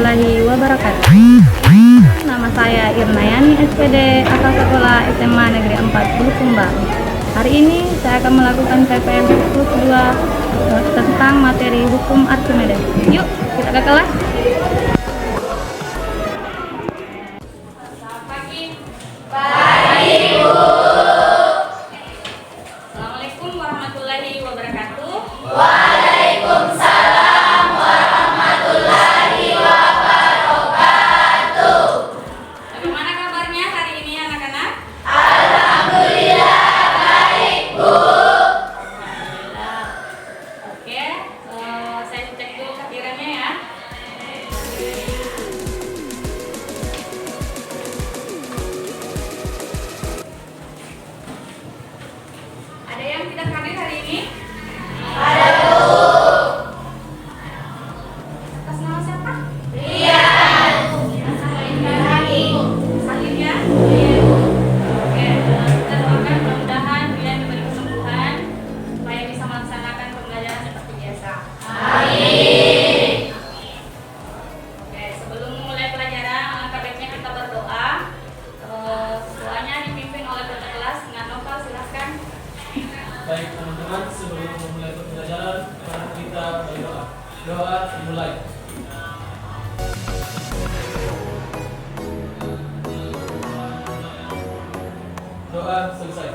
warahmatullahi wabarakatuh. Nama saya Irnayani SPD, asal sekolah SMA Negeri 4 Bulukumba. Hari ini saya akan melakukan PPL 22 tentang materi hukum Archimedes. Yuk, kita ke kelas. Selamat pagi. Pagi, Bu. Assalamualaikum warahmatullahi wabarakatuh. Waalaikumsalam warahmatullahi wabarakatuh. Bagaimana kabarnya hari ini anak-anak? Alhamdulillah baik, Bu. Alhamdulillah. Oke, saya cek dulu kehadirannya ya. Ada yang tidak hadir hari ini? Ada, Bu. Atas nama siapa? Rian. Salim ya? Iya. Oke, kita doakan mudah-mudahan Rian diberi kesembuhan supaya bisa melaksanakan pembelajaran seperti biasa. Amin. Oke, sebelum memulai pelajaran, alangkah baiknya kita berdoa. Doanya dipimpin oleh ketua kelas dengan Novel, silahkan. Baik teman-teman, sebelum memulai pembelajaran, mari kita berdoa. Doa dimulai. Doa selesai.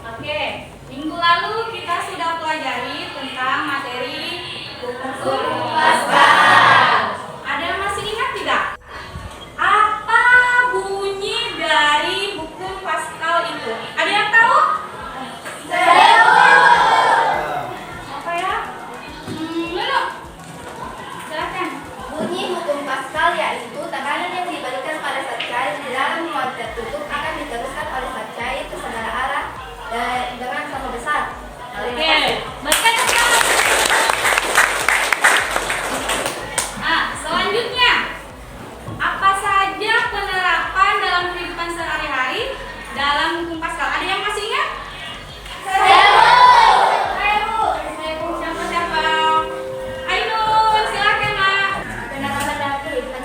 Oke, minggu lalu kita sudah pelajari tentang materi hukum Pascal. Ada yang masih ingat tidak? Apa bunyi dari hukum Pascal itu? Ada yang tahu? Apa ya? Dulu. Silakan. Bunyi hukum Pascal yaitu tekanan yang diberikan pada zat cair di dalam ruang tertutup akan diteruskan oleh zat cair ke saudara arah dengan sama besar. Oke, baikkan sekarang. Selanjutnya, apa saja penerapan dalam kehidupan sehari-hari dalam hukum Pascal? Ada yang masih ingat? Siapa? Ainun, silakan, Nak. Penerapan dalam kehidupan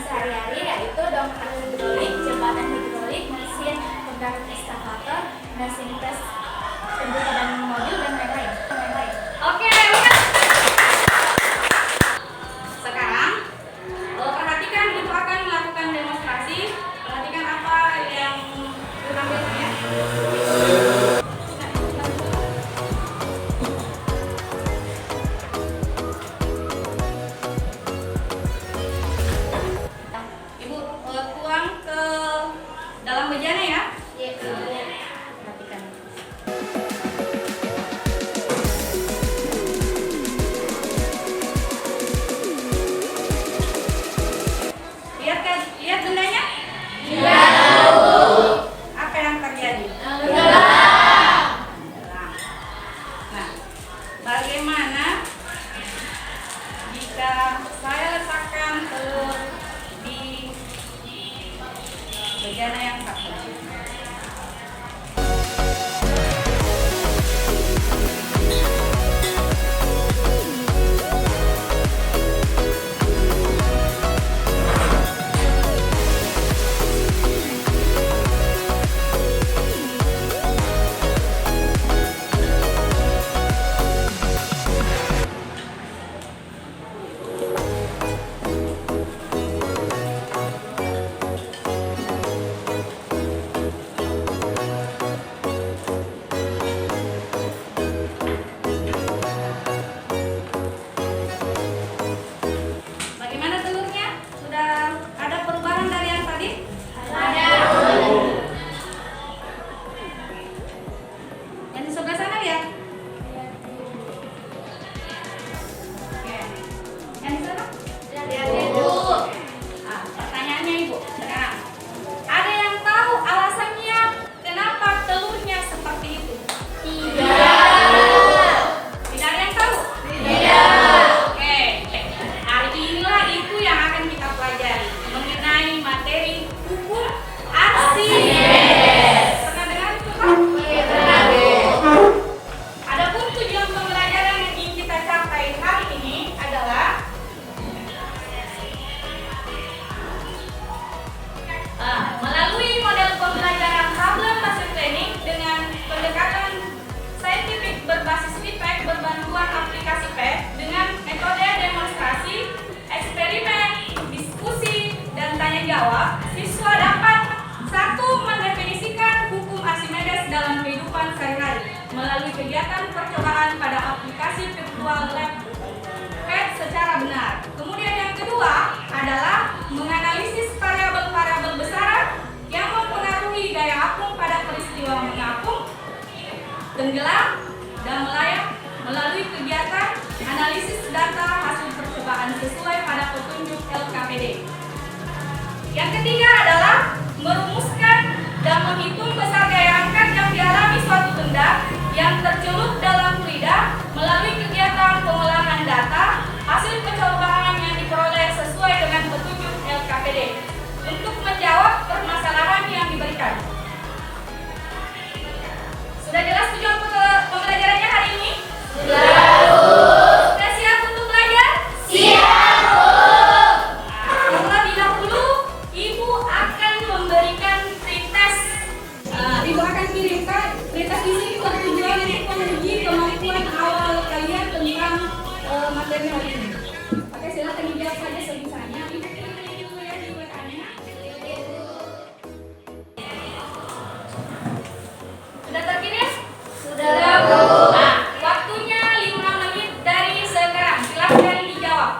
tenggelam dan melayang melalui kegiatan analisis data hasil percobaan sesuai pada petunjuk LKPD. Yang ketiga adalah merumuskan dan menghitung besar gaya angkat yang dialami suatu benda yang tercelup dalam fluida melalui kegiatan pengolahan data hasil percobaan yang diperoleh sesuai dengan petunjuk LKPD untuk menjawab permasalahan yang diberikan. Sudah jelas tujuan pembelajarannya hari ini? Sudah siap untuk belajar? Siap, Bu. Terlebih dahulu, Ibu akan memberikan pretest. Ibu akan kirimkan pretest ini bertujuan untuk menguji kemampuan awal kalian tentang materi hari ini. Oke, silakan dijawab saja sebisanya. Ibu kirim dulu ya di WA-nya. Sudah terkirim? Sudah, Bu. Nah, waktunya 5 menit dari sekarang. Silakan dijawab.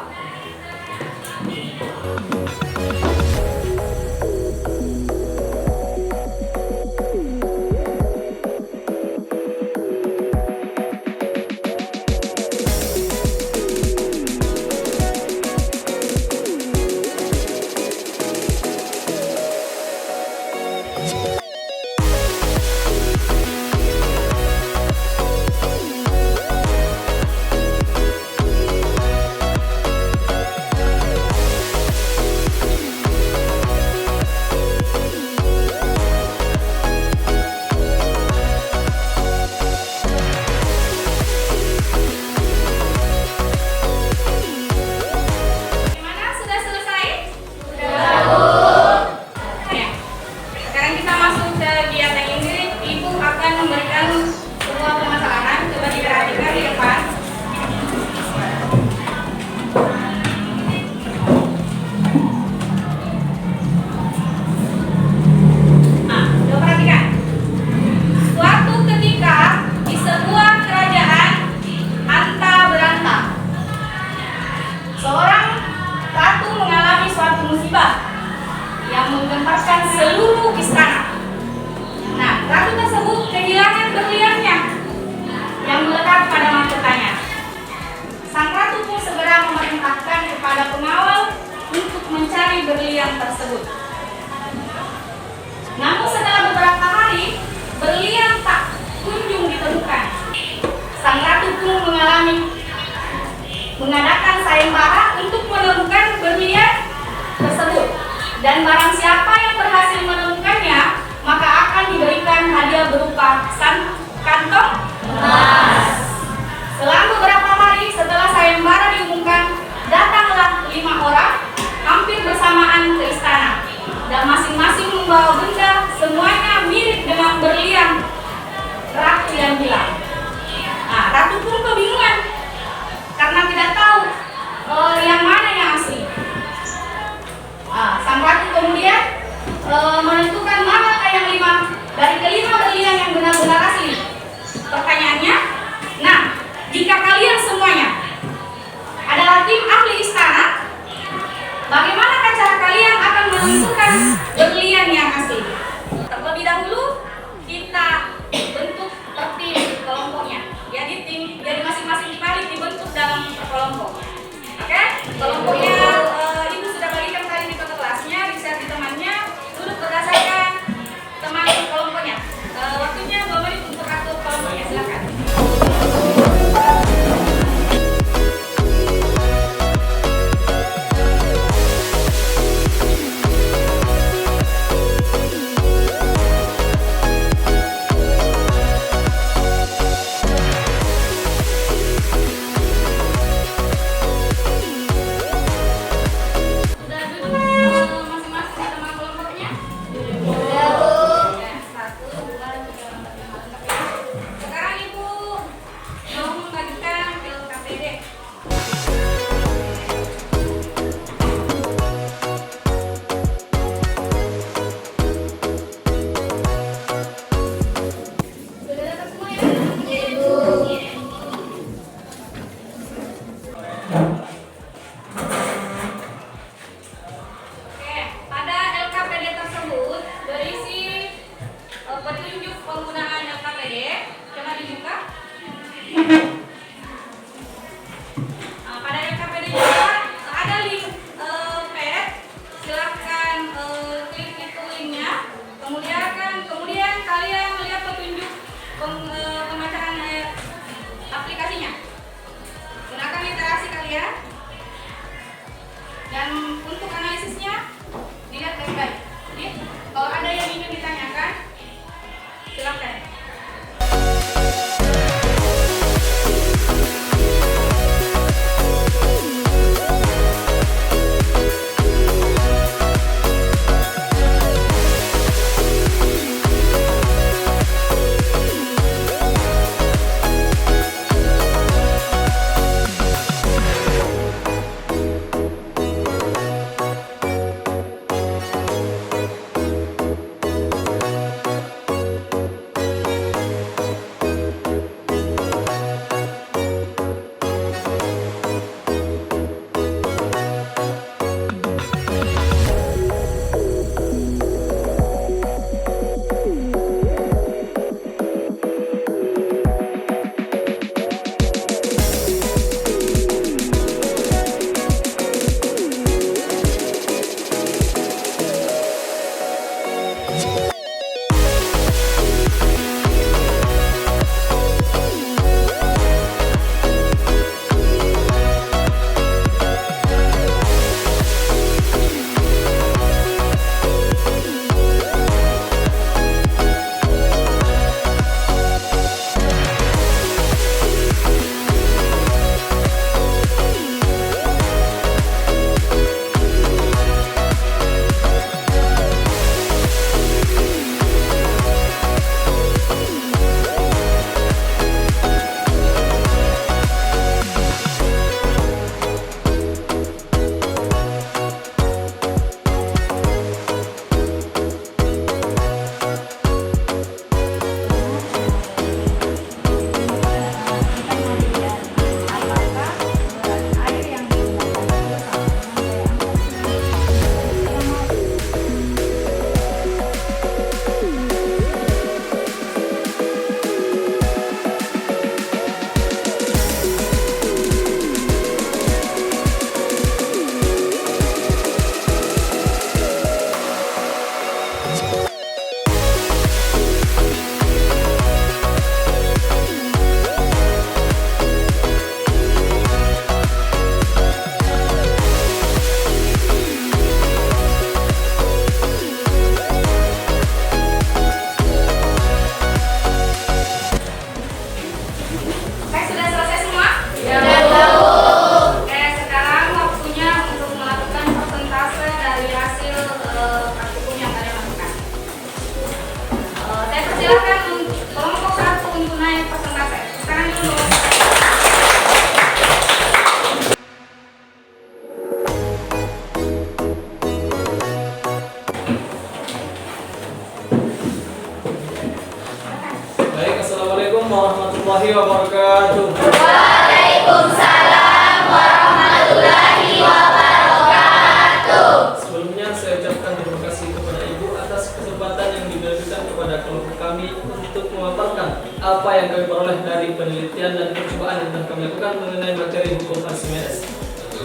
materi hukum Archimedes.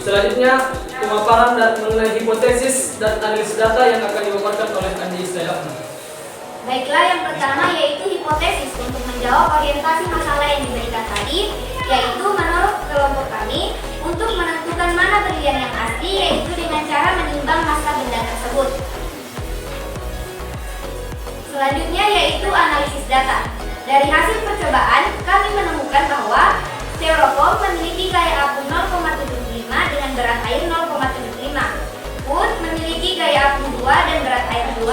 Selanjutnya, pemaparan dan mengenai hipotesis dan analisis data yang akan dipaparkan oleh Andi Isdayakna. Baiklah, yang pertama yaitu hipotesis untuk menjawab orientasi masalah yang diberikan tadi, yaitu menurut kelompok kami untuk menentukan mana berlian yang asli yaitu dengan cara menimbang massa benda tersebut. Selanjutnya yaitu analisis data. Dari hasil percobaan, kami menemukan bahwa styrofoam memiliki gaya apu 0,75 dengan berat air 0,75. Wood memiliki gaya apu 2 dan berat air 2,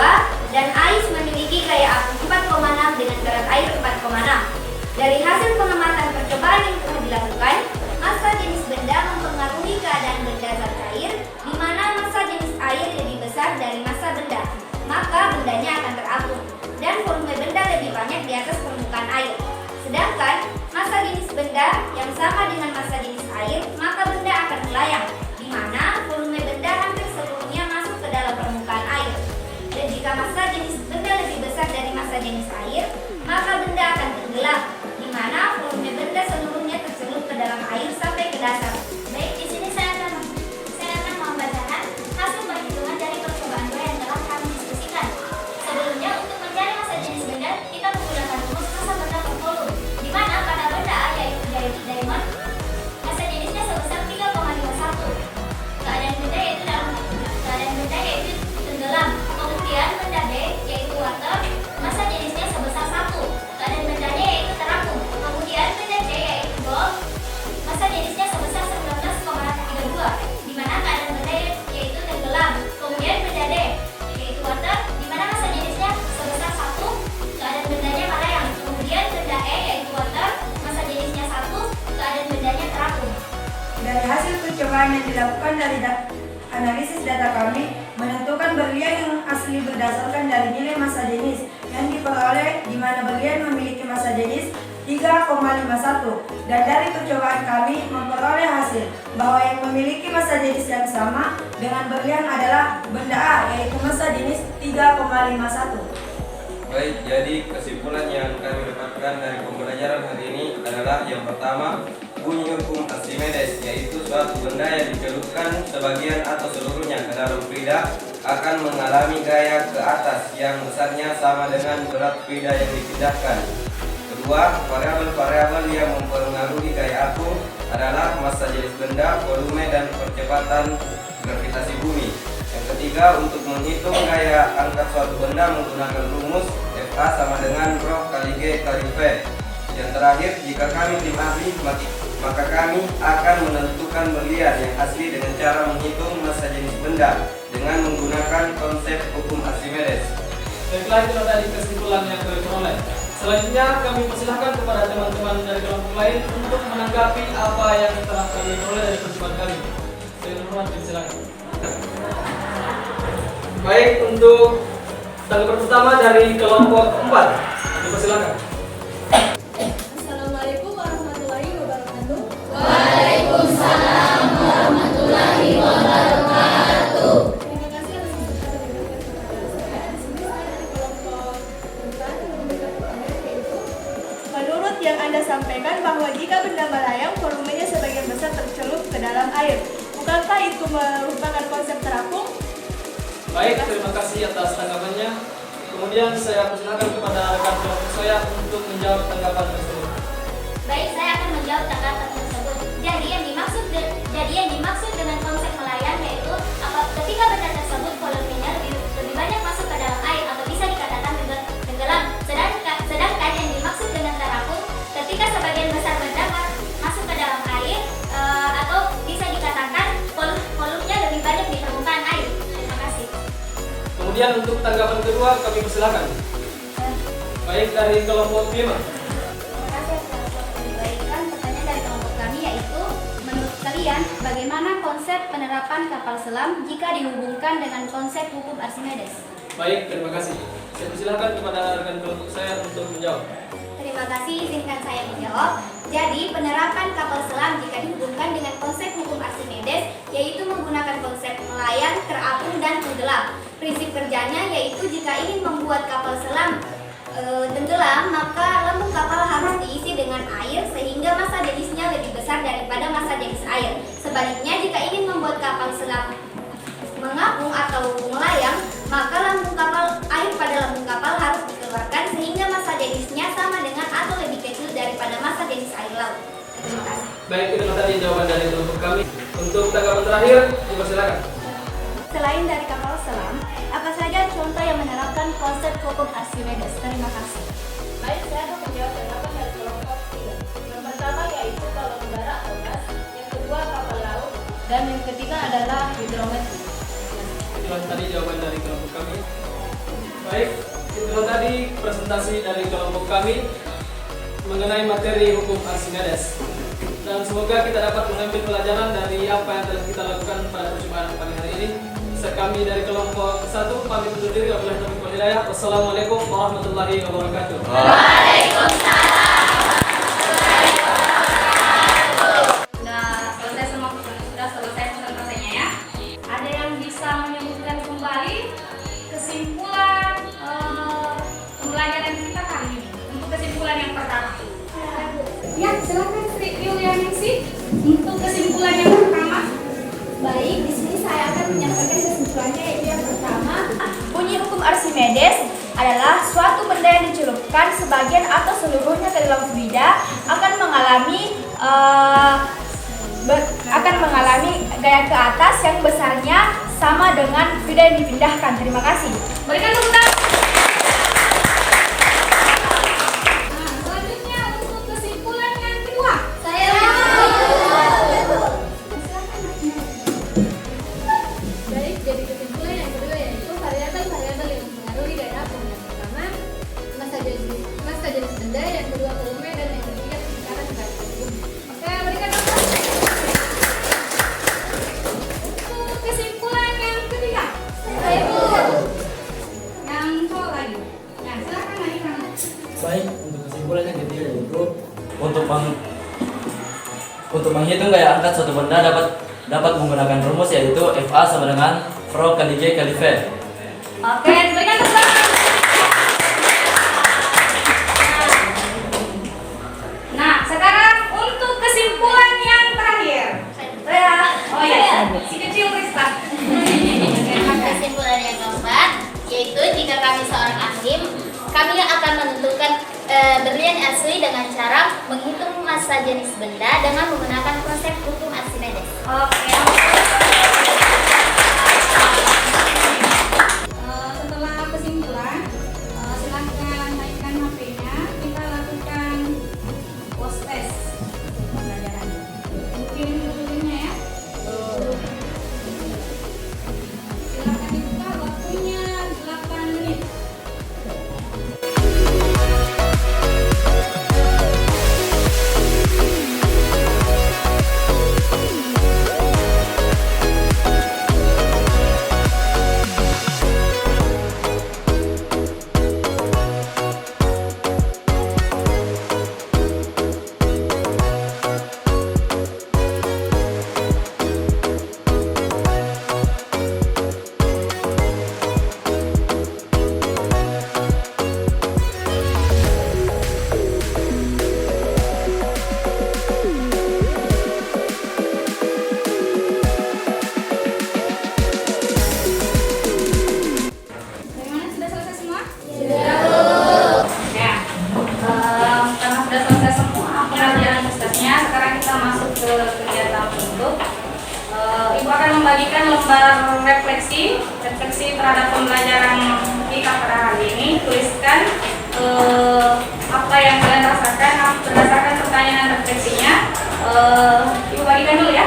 dan ice memiliki gaya apu 4,6 dengan berat air 4,6. Dari hasil pengamatan percobaan yang telah dilakukan, massa jenis benda mempengaruhi keadaan benda zat cair, di mana massa jenis air lebih besar dari massa benda, maka bendanya akan terapung, dan volume benda lebih banyak di atas permukaan air. Sedangkan massa jenis benda yang sama dengan massa jenis air, maka benda akan melayang, di mana volume benda hampir seluruhnya masuk ke dalam permukaan air. Dan jika massa jenis benda lebih besar dari massa jenis air, maka benda akan tenggelam, di mana volume benda seluruhnya tercelup ke dalam air sampai ke dasar. Baik, di sini saya akan membacakan hasil perhitungan dari percobaan 2 yang telah kami diskusikan. Sebelumnya, untuk mencari massa jenis benda, kita menggunakan rumus massa benda per volume, di mana pada benda A yaitu diamond, massa jenisnya sebesar 3,51. Keadaan benda yaitu tenggelam. Kemudian benda B yaitu water, massa jenisnya sebesar 1. Keadaan bendanya yaitu terapung. Kemudian benda C yaitu gold, massa jenisnya sebesar 19,32, di mana keadaan benda yaitu tenggelam. Kemudian benda D yaitu water, di mana massa jenisnya sebesar 1. Keadaan bendanya melayang. Kemudian benda E yaitu water, massa jenisnya 1. Keadaan bendanya terapung. Dari hasil percobaan yang dilakukan dari analisis data kami, menentukan berlian yang asli berdasarkan dari nilai massa jenis yang diperoleh, di mana berlian memiliki massa jenis 3,51, dan dari percobaan kami memperoleh hasil bahwa yang memiliki massa jenis yang sama dengan berlian adalah benda A, yaitu massa jenis 3,51. Baik, jadi kesimpulan yang kami dapatkan dari pembelajaran hari ini adalah yang pertama, bunyi hukum Archimedes, yaitu suatu benda yang dicelupkan sebagian atau seluruhnya ke dalam fluida akan mengalami gaya ke atas yang besarnya sama dengan berat fluida yang dipindahkan. Kedua, variabel-variabel yang mempengaruhi gaya apu adalah massa jenis benda, volume, dan percepatan gravitasi bumi. Yang ketiga, untuk menghitung gaya angkat suatu benda menggunakan rumus Fa sama dengan Rho kali G kali V. Yang terakhir, jika kami tim ahli, maka kami akan menentukan berlian yang asli dengan cara menghitung massa jenis benda dengan menggunakan konsep hukum Archimedes. Baiklah, itu tadi kesimpulan yang kami peroleh. Selanjutnya kami persilahkan kepada teman-teman dari kelompok lain untuk menanggapi apa yang telah kami peroleh dari percobaan kami. Dengan hormat silakan. Baik, untuk tanggapan pertama dari kelompok 4, dipersilakan. Assalamualaikum warahmatullahi wabarakatuh. Waalaikumsalam warahmatullahi wabarakatuh. Terima kasih atas kesempatan yang diberikan kepada saya. Di sini saya dari kelompok 4 yang memberikan pertanyaan yaitu, menurut yang Anda sampaikan bahwa jika benda melayang, volumenya sebagian besar tercelup ke dalam air. Bukankah itu merupakan konsep terapung? Baik, terima kasih atas tanggapannya. Kemudian saya persilakan kepada rekan kelompok saya untuk menjawab tanggapan tersebut. Baik, saya akan menjawab tanggapan tersebut. Jadi yang dimaksud dengan konsep melayang yaitu ketika benda tersebut volumenya lebih banyak masuk ke dalam air atau bisa dikatakan tenggelam. Sedangkan yang dimaksud dengan terapung ketika sebagian besar benda masuk ke dalam air atau bisa dikatakan volumenya lebih banyak di permukaan air. Terima kasih. Kemudian untuk tanggapan kedua kami persilakan. Baik, dari kelompok 5. Terima kasih atas waktu diberikan. Pertanyaan dari kelompok kami yaitu, menurut kalian bagaimana konsep penerapan kapal selam jika dihubungkan dengan konsep hukum Archimedes? Baik, terima kasih. Saya persilakan kepada rekan kelompok saya untuk menjawab. Terima kasih, izinkan saya menjawab. Jadi, penerapan kapal selam jika dihubungkan dengan konsep hukum Archimedes yaitu menggunakan konsep melayang, terapung, dan tenggelam. Prinsip kerjanya yaitu jika ingin membuat kapal selam tenggelam, maka lambung kapal harus diisi dengan air sehingga massa jenisnya lebih besar besar daripada massa jenis air. Sebaliknya, jika ingin membuat kapal selam mengapung atau melayang, maka lambung kapal air pada lambung kapal harus dikeluarkan sehingga massa jenisnya sama dengan atau lebih kecil daripada massa jenis air laut. Terima kasih. Baik, itu tadi jawaban dari kelompok kami. Untuk tanggapan terakhir, dipersilakan. Selain dari kapal selam, apa saja contoh yang menerapkan konsep hukum Archimedes? Terima kasih. Baik, saya akan menjawab tanggapan dari kelompok 3. Yang pertama yaitu balon udara atau gas, yang kedua kapal laut, dan yang ketiga adalah hidrometri. Itulah tadi jawaban dari kelompok kami. Baik, itulah tadi presentasi dari kelompok kami mengenai materi hukum Archimedes. Dan semoga kita dapat mengambil pelajaran dari apa yang telah kita lakukan pada percobaan pagi hari ini. Kami dari kelompok 1 pamit undur diri. Wabillahi taufiq wal hidayah. Wassalamualaikum warahmatullahi wabarakatuh. Sudah selesai presentasinya ya. Ada yang bisa menyebutkan kembali kesimpulan pembelajaran kita kali ini? Untuk kesimpulan yang pertama. Ya, silakan Sri Yulianingsih untuk kesimpulan yang pertama. Baik, di sini saya akan menyampaikan kesimpulannya, yaitu yang pertama, Bunyi hukum Archimedes adalah suatu benda yang dicelupkan sebagian atau seluruhnya ke dalam fluida akan mengalami gaya ke atas yang besarnya sama dengan fluida yang dipindahkan. Terima kasih. Berikan tepuk tangan. Nah, selanjutnya untuk kesimpulan yang kedua. Baik, jadi kesimpulan yang kedua yaitu variabel-variabel yang mempengaruhi gaya apung. Yang pertama, massa jenis benda, yang kedua volume, dan yang ketiga kecepatan gaya apung. Oke, berikan tepuk tangan. Untuk kesimpulan yang ketiga. Yang cowok lagi. Nah, silakan lagi kamu. Baik, untuk kesimpulan yang ketiga yaitu untuk menghitung gaya angkat suatu benda dapat menggunakan rumus yaitu FA sama dengan Rho kali G kali V. Oke, berikan tepuk tangan. Nah, sekarang untuk kesimpulan yang terakhir. Oh ya, si kecil Rista. kesimpulan yang keempat, yaitu jika kami seorang ahli, kami akan menentukan berlian asli dengan cara menghitung massa jenis benda dengan menggunakan konsep hukum Archimedes. Oke. Setelah kesimpulan, silahkan naikkan HP-nya. Kita lakukan post test pembelajaran. Mungkin dulunya ya. Silahkan dibuka, waktunya 8 menit. Bagaimana, sudah selesai semua? Ya. Karena sudah selesai semua pembelajaran khususnya, sekarang kita masuk ke kegiatan penutup. Ibu akan membagikan lembar refleksi terhadap pembelajaran kita pada hari ini. Tuliskan apa yang kalian rasakan berdasarkan pertanyaan dan refleksinya. Ibu bagikan dulu ya.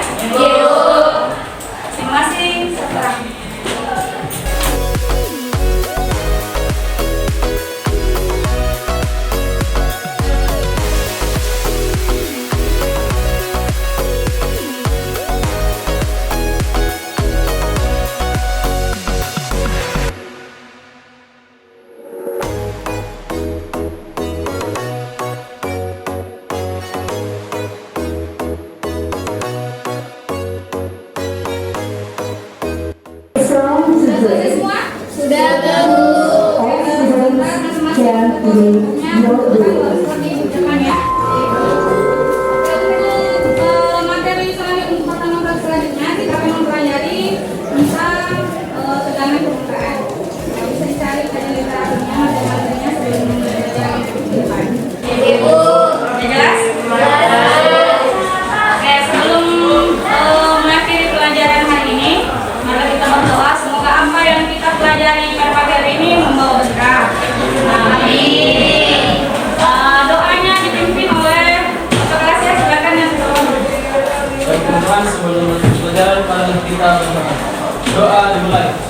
Masing-masing setelah. pelajaran pada kita berdoa. Doa dimulai.